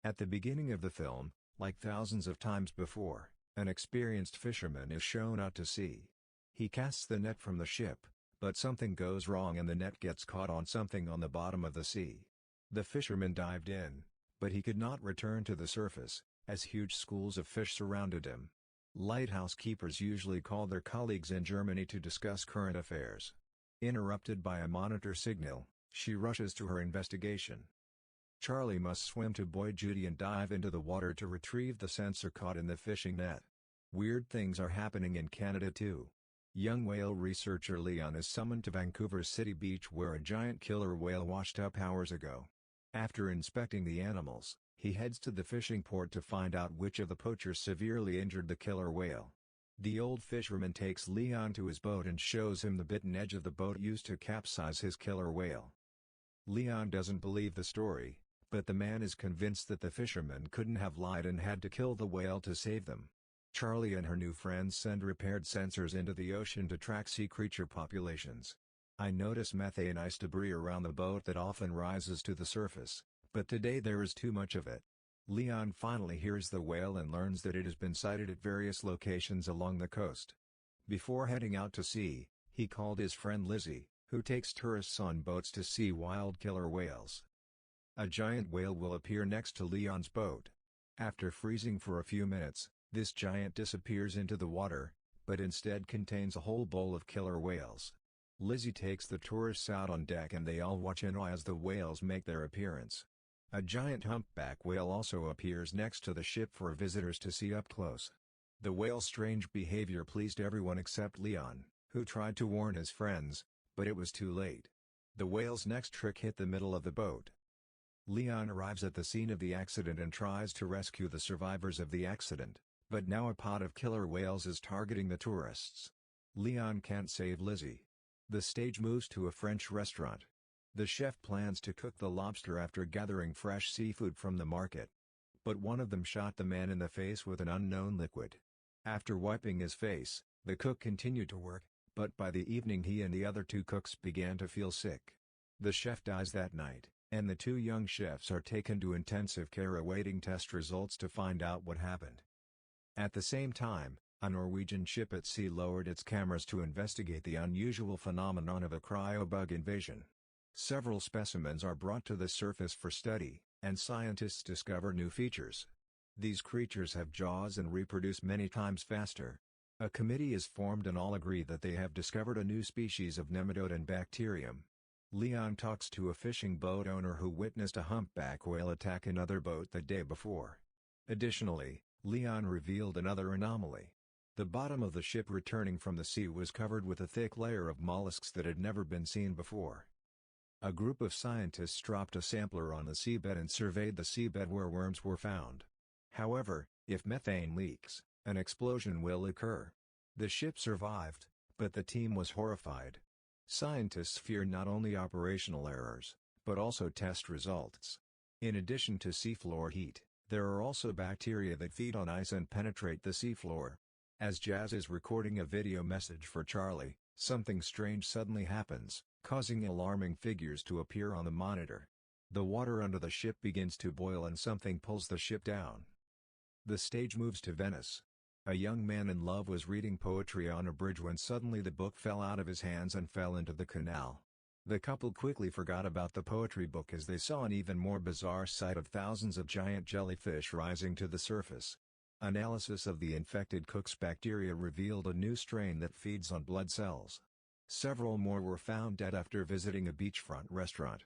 At the beginning of the film, like thousands of times before, an experienced fisherman is shown out to sea. He casts the net from the ship, but something goes wrong and the net gets caught on something on the bottom of the sea. The fisherman dived in, but he could not return to the surface, as huge schools of fish surrounded him. Lighthouse keepers usually call their colleagues in Germany to discuss current affairs. Interrupted by a monitor signal, she rushes to her investigation. Charlie must swim to buoy Judy and dive into the water to retrieve the sensor caught in the fishing net. Weird things are happening in Canada too. Young whale researcher Leon is summoned to Vancouver's City Beach where a giant killer whale washed up hours ago. After inspecting the animals, he heads to the fishing port to find out which of the poachers severely injured the killer whale. The old fisherman takes Leon to his boat and shows him the bitten edge of the boat used to capsize his killer whale. Leon doesn't believe the story, but the man is convinced that the fisherman couldn't have lied and had to kill the whale to save them. Charlie and her new friends send repaired sensors into the ocean to track sea creature populations. I notice methane ice debris around the boat that often rises to the surface, but today there is too much of it. Leon finally hears the whale and learns that it has been sighted at various locations along the coast. Before heading out to sea, he called his friend Lizzie, who takes tourists on boats to see wild killer whales. A giant whale will appear next to Leon's boat. After freezing for a few minutes, this giant disappears into the water, but instead contains a whole bowl of killer whales. Lizzie takes the tourists out on deck and they all watch in awe as the whales make their appearance. A giant humpback whale also appears next to the ship for visitors to see up close. The whale's strange behavior pleased everyone except Leon, who tried to warn his friends, but it was too late. The whale's next trick hit the middle of the boat. Leon arrives at the scene of the accident and tries to rescue the survivors of the accident, but now a pod of killer whales is targeting the tourists. Leon can't save Lizzie. The stage moves to a French restaurant. The chef plans to cook the lobster after gathering fresh seafood from the market. But one of them shot the man in the face with an unknown liquid. After wiping his face, the cook continued to work, but by the evening he and the other two cooks began to feel sick. The chef dies that night, and the two young chefs are taken to intensive care awaiting test results to find out what happened. At the same time, a Norwegian ship at sea lowered its cameras to investigate the unusual phenomenon of a cryobug invasion. Several specimens are brought to the surface for study, and scientists discover new features. These creatures have jaws and reproduce many times faster. A committee is formed and all agree that they have discovered a new species of nematode and bacterium. Leon talks to a fishing boat owner who witnessed a humpback whale attack another boat the day before. Additionally, Leon revealed another anomaly. The bottom of the ship returning from the sea was covered with a thick layer of mollusks that had never been seen before. A group of scientists dropped a sampler on the seabed and surveyed the seabed where worms were found. However, if methane leaks, an explosion will occur. The ship survived, but the team was horrified. Scientists fear not only operational errors, but also test results. In addition to seafloor heat, there are also bacteria that feed on ice and penetrate the seafloor. As Jazz is recording a video message for Charlie, something strange suddenly happens, causing alarming figures to appear on the monitor. The water under the ship begins to boil and something pulls the ship down. The stage moves to Venice. A young man in love was reading poetry on a bridge when suddenly the book fell out of his hands and fell into the canal. The couple quickly forgot about the poetry book as they saw an even more bizarre sight of thousands of giant jellyfish rising to the surface. Analysis of the infected cook's bacteria revealed a new strain that feeds on blood cells. Several more were found dead after visiting a beachfront restaurant.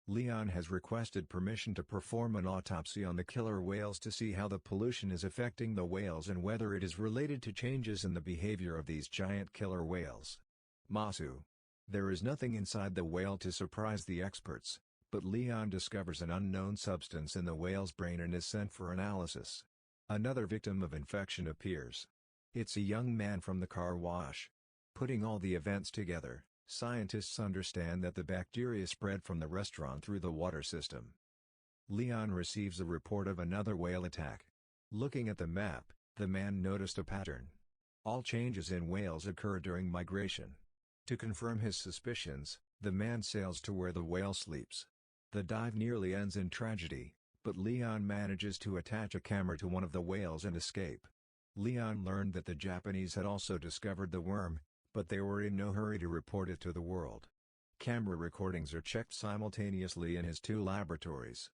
Leon has requested permission to perform an autopsy on the killer whales to see how the pollution is affecting the whales and whether it is related to changes in the behavior of these giant killer whales. Masu. There is nothing inside the whale to surprise the experts, but Leon discovers an unknown substance in the whale's brain and is sent for analysis. Another victim of infection appears. It's a young man from the car wash. Putting all the events together, scientists understand that the bacteria spread from the restaurant through the water system. Leon receives a report of another whale attack. Looking at the map, the man noticed a pattern. All changes in whales occur during migration. To confirm his suspicions, the man sails to where the whale sleeps. The dive nearly ends in tragedy, but Leon manages to attach a camera to one of the whales and escape. Leon learned that the Japanese had also discovered the worm, but they were in no hurry to report it to the world. Camera recordings are checked simultaneously in his 2 laboratories.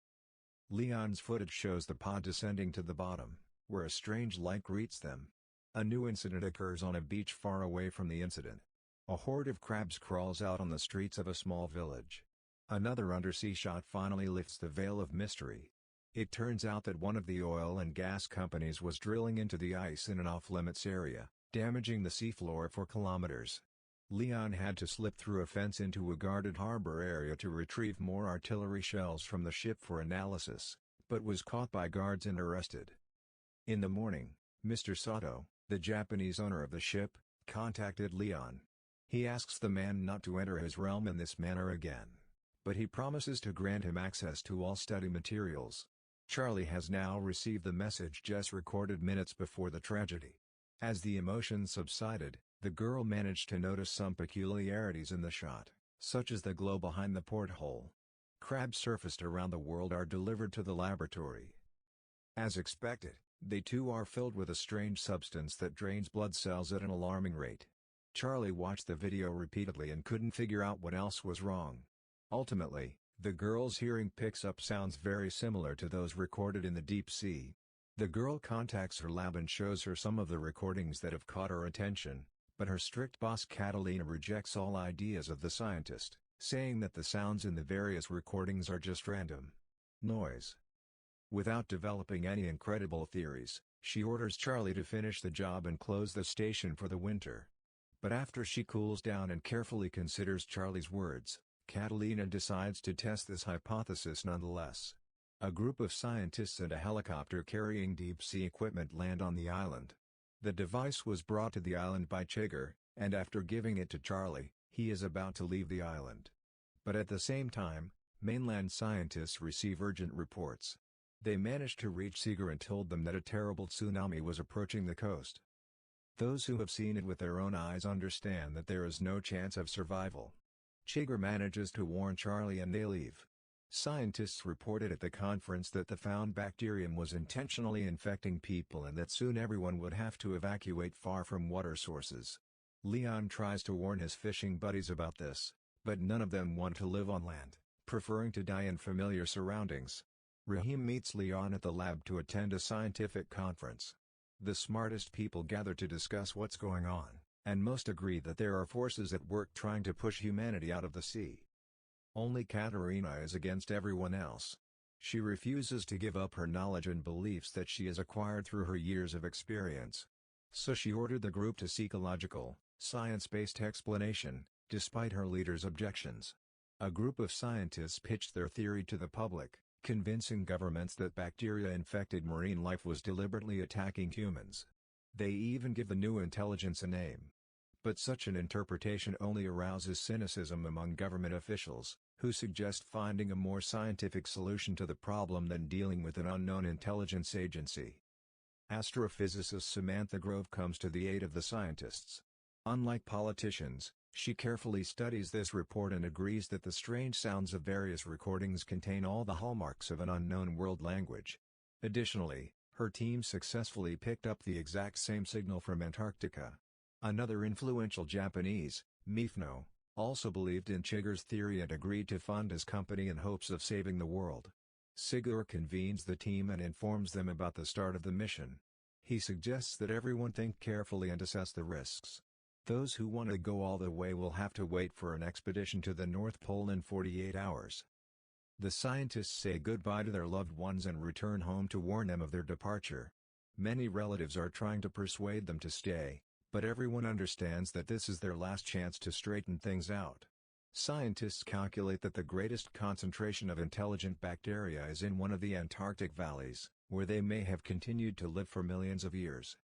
Leon's footage shows the pod descending to the bottom, where a strange light greets them. A new incident occurs on a beach far away from the incident. A horde of crabs crawls out on the streets of a small village. Another undersea shot finally lifts the veil of mystery. It turns out that one of the oil and gas companies was drilling into the ice in an off-limits area, damaging the seafloor for kilometers. Leon had to slip through a fence into a guarded harbor area to retrieve more artillery shells from the ship for analysis, but was caught by guards and arrested. In the morning, Mr. Sato, the Japanese owner of the ship, contacted Leon. He asks the man not to enter his realm in this manner again, but he promises to grant him access to all study materials. Charlie has now received the message Jess recorded minutes before the tragedy. As the emotions subsided, the girl managed to notice some peculiarities in the shot, such as the glow behind the porthole. Crabs surfaced around the world are delivered to the laboratory. As expected, they too are filled with a strange substance that drains blood cells at an alarming rate. Charlie watched the video repeatedly and couldn't figure out what else was wrong. Ultimately, the girl's hearing picks up sounds very similar to those recorded in the deep sea. The girl contacts her lab and shows her some of the recordings that have caught her attention, but her strict boss Catalina rejects all ideas of the scientist, saying that the sounds in the various recordings are just random noise. Without developing any incredible theories, she orders Charlie to finish the job and close the station for the winter. But after she cools down and carefully considers Charlie's words, Catalina decides to test this hypothesis nonetheless. A group of scientists and a helicopter carrying deep-sea equipment land on the island. The device was brought to the island by Chigger, and after giving it to Charlie, he is about to leave the island. But at the same time, mainland scientists receive urgent reports. They managed to reach Seeger and told them that a terrible tsunami was approaching the coast. Those who have seen it with their own eyes understand that there is no chance of survival. Chigger manages to warn Charlie and they leave. Scientists reported at the conference that the found bacterium was intentionally infecting people and that soon everyone would have to evacuate far from water sources. Leon tries to warn his fishing buddies about this, but none of them want to live on land, preferring to die in familiar surroundings. Raheem meets Leon at the lab to attend a scientific conference. The smartest people gather to discuss what's going on, and most agree that there are forces at work trying to push humanity out of the sea. Only Katerina is against everyone else. She refuses to give up her knowledge and beliefs that she has acquired through her years of experience. So she ordered the group to seek a logical, science-based explanation, despite her leader's objections. A group of scientists pitched their theory to the public, convincing governments that bacteria-infected marine life was deliberately attacking humans. They even give the new intelligence a name. But such an interpretation only arouses cynicism among government officials, who suggest finding a more scientific solution to the problem than dealing with an unknown intelligence agency. Astrophysicist Samantha Grove comes to the aid of the scientists. Unlike politicians, she carefully studies this report and agrees that the strange sounds of various recordings contain all the hallmarks of an unknown world language. Additionally, her team successfully picked up the exact same signal from Antarctica. Another influential Japanese, Mifno, also believed in Chigger's theory and agreed to fund his company in hopes of saving the world. Sigurd convenes the team and informs them about the start of the mission. He suggests that everyone think carefully and assess the risks. Those who want to go all the way will have to wait for an expedition to the North Pole in 48 hours. The scientists say goodbye to their loved ones and return home to warn them of their departure. Many relatives are trying to persuade them to stay, but everyone understands that this is their last chance to straighten things out. Scientists calculate that the greatest concentration of intelligent bacteria is in one of the Antarctic valleys, where they may have continued to live for millions of years.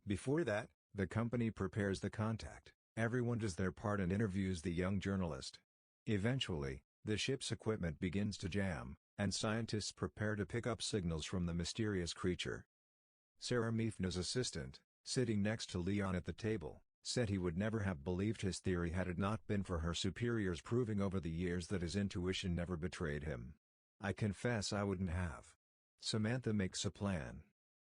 Before that, the company prepares the contact, everyone does their part and interviews the young journalist. Eventually, the ship's equipment begins to jam, and scientists prepare to pick up signals from the mysterious creature. Sarah Mifno's assistant, sitting next to Leon at the table, said he would never have believed his theory had it not been for her superiors proving over the years that his intuition never betrayed him. "I confess I wouldn't have. Samantha makes a plan.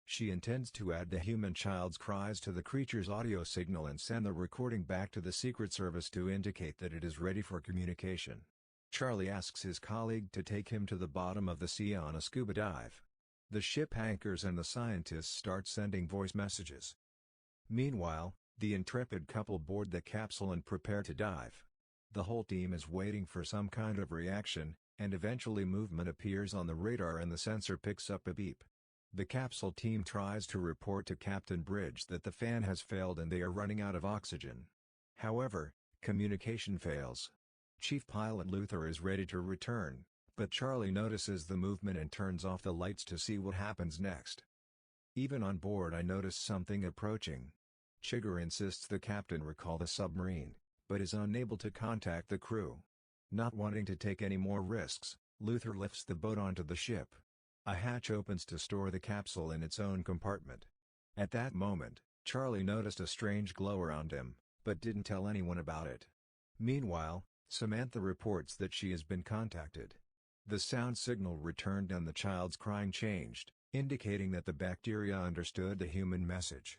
She intends to add the human child's cries to the creature's audio signal and send the recording back to the Secret Service to indicate that it is ready for communication. Charlie asks his colleague to take him to the bottom of the sea on a scuba dive. The ship anchors and the scientists start sending voice messages. Meanwhile, the intrepid couple board the capsule and prepare to dive. The whole team is waiting for some kind of reaction, and eventually movement appears on the radar and the sensor picks up a beep. The capsule team tries to report to Captain Bridge that the fan has failed and they are running out of oxygen. However, communication fails. Chief Pilot Luther is ready to return, but Charlie notices the movement and turns off the lights to see what happens next. Even on board I notice something approaching. Chigger insists the captain recall the submarine, but is unable to contact the crew. Not wanting to take any more risks, Luther lifts the boat onto the ship. A hatch opens to store the capsule in its own compartment. At that moment, Charlie noticed a strange glow around him, but didn't tell anyone about it. Meanwhile, Samantha reports that she has been contacted. The sound signal returned and the child's crying changed, indicating that the bacteria understood the human message.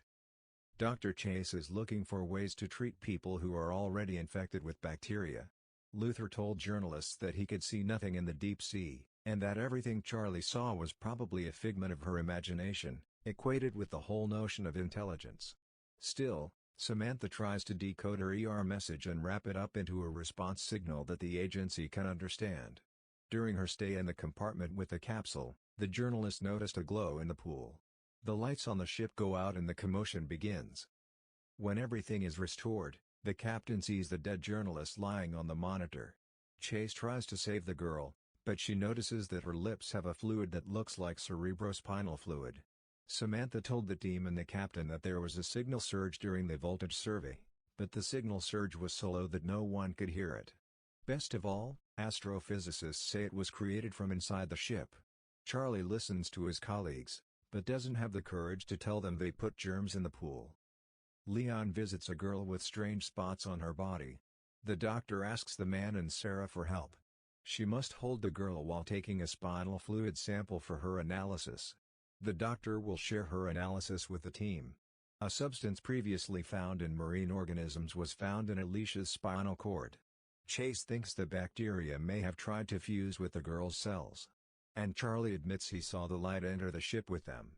Dr. Chase is looking for ways to treat people who are already infected with bacteria. Luther told journalists that he could see nothing in the deep sea, and that everything Charlie saw was probably a figment of her imagination, equated with the whole notion of intelligence. Still, Samantha tries to decode her ER message and wrap it up into a response signal that the agency can understand. During her stay in the compartment with the capsule, the journalist noticed a glow in the pool. The lights on the ship go out and the commotion begins. When everything is restored, the captain sees the dead journalist lying on the monitor. Chase tries to save the girl, but she notices that her lips have a fluid that looks like cerebrospinal fluid. Samantha told the team and the captain that there was a signal surge during the voltage survey, but the signal surge was so low that no one could hear it. Best of all, astrophysicists say it was created from inside the ship. Charlie listens to his colleagues, but doesn't have the courage to tell them they put germs in the pool. Leon visits a girl with strange spots on her body. The doctor asks the man and Sarah for help. She must hold the girl while taking a spinal fluid sample for her analysis. The doctor will share her analysis with the team. A substance previously found in marine organisms was found in Alicia's spinal cord. Chase thinks the bacteria may have tried to fuse with the girl's cells. And Charlie admits he saw the light enter the ship with them.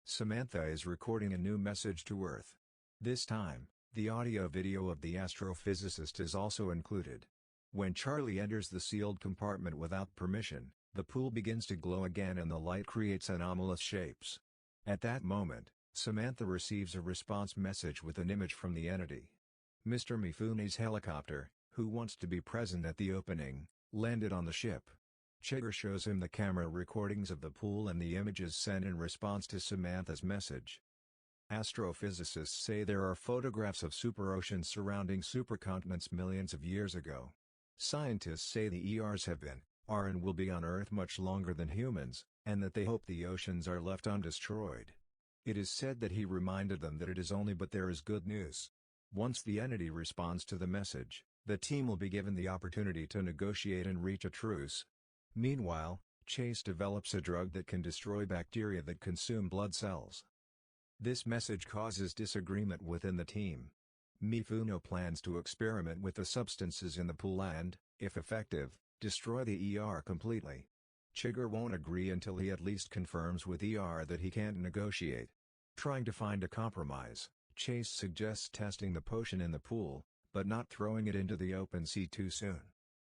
Samantha is recording a new message to Earth. This time, the audio-video of the astrophysicist is also included. When Charlie enters the sealed compartment without permission, the pool begins to glow again and the light creates anomalous shapes. At that moment, Samantha receives a response message with an image from the entity. Mr. Mifune's helicopter, who wants to be present at the opening, landed on the ship. Chigger shows him the camera recordings of the pool and the images sent in response to Samantha's message. Astrophysicists say there are photographs of superoceans surrounding supercontinents millions of years ago. Scientists say the ERs have been, are and will be on Earth much longer than humans, and that they hope the oceans are left undestroyed. It is said that he reminded them that it is only but there is good news. Once the entity responds to the message, the team will be given the opportunity to negotiate and reach a truce. Meanwhile, Chase develops a drug that can destroy bacteria that consume blood cells. This message causes disagreement within the team. Mifune plans to experiment with the substances in the pool and, if effective, destroy the ER completely. Chigger won't agree until he at least confirms with ER that he can't negotiate. Trying to find a compromise, Chase suggests testing the potion in the pool, but not throwing it into the open sea too soon.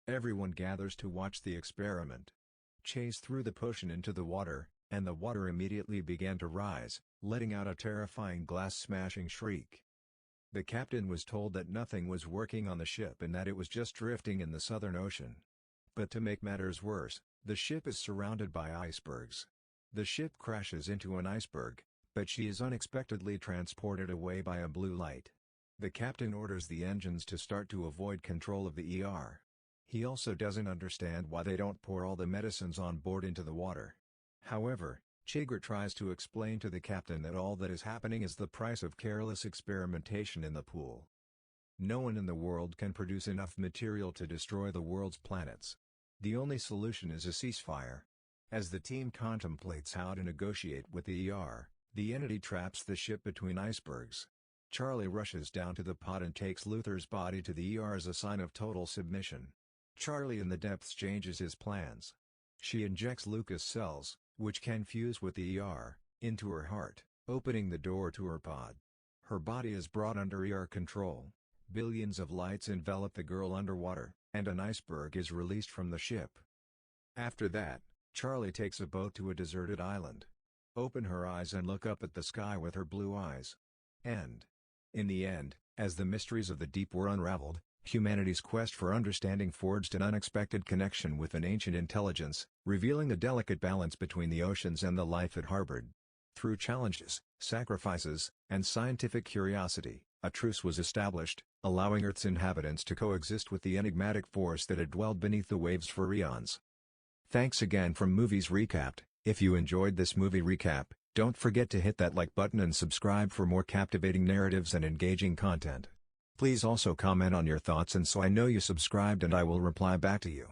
Everyone gathers to watch the experiment. Chase threw the potion into the water, and the water immediately began to rise, letting out a terrifying glass-smashing shriek. The captain was told that nothing was working on the ship and that it was just drifting in the Southern Ocean. But to make matters worse, the ship is surrounded by icebergs. The ship crashes into an iceberg, but she is unexpectedly transported away by a blue light. The captain orders the engines to start to avoid control of the ER. He also doesn't understand why they don't pour all the medicines on board into the water. However, Chigger tries to explain to the captain that all that is happening is the price of careless experimentation in the pool. No one in the world can produce enough material to destroy the world's planets. The only solution is a ceasefire. As the team contemplates how to negotiate with the the entity traps the ship between icebergs. Charlie rushes down to the pod and takes Luther's body to the as a sign of total submission. Charlie in the depths changes his plans. She injects Lucas cells, which can fuse with the into her heart, opening the door to her pod. Her body is brought under control. Billions of lights envelop the girl underwater, and an iceberg is released from the ship. After that, Charlie takes a boat to a deserted island. Open her eyes and look up at the sky with her blue eyes. End. In the end, as the mysteries of the deep were unraveled, humanity's quest for understanding forged an unexpected connection with an ancient intelligence, revealing the delicate balance between the oceans and the life it harbored. Through challenges, sacrifices, and scientific curiosity, a truce was established, allowing Earth's inhabitants to coexist with the enigmatic force that had dwelled beneath the waves for eons. Thanks again from Movies Recapped. If you enjoyed this movie recap, don't forget to hit that like button and subscribe for more captivating narratives and engaging content. Please also comment on your thoughts and so I know you subscribed and I will reply back to you.